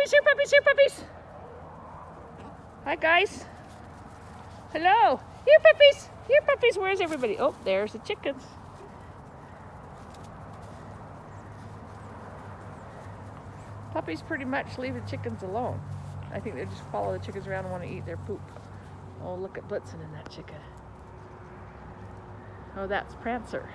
puppies, here puppies, here puppies. Hi guys. Hello. Here puppies, here puppies. Where's everybody? Oh, there's the chickens. Puppies pretty much leave the chickens alone. I think they just follow the chickens around and want to eat their poop. Oh, look at Blitzen in that chicken. Oh, that's Prancer.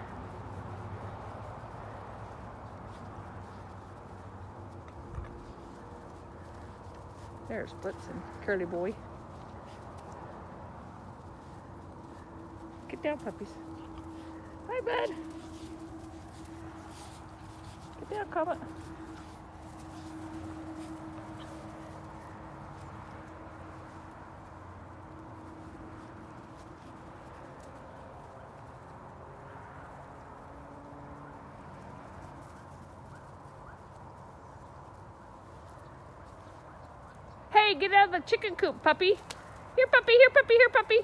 There's Blitzen, curly boy. Get down, puppies. Hi, bud. Get down, Comet. Hey, get out of the chicken coop, puppy. Here, puppy, here, puppy, here, puppy.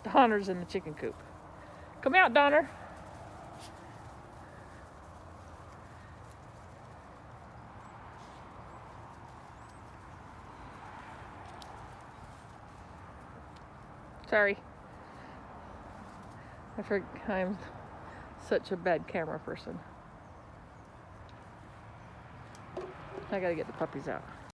Donner's in the chicken coop. Come out, Donner. Sorry. I'm such a bad camera person. I gotta get the puppies out.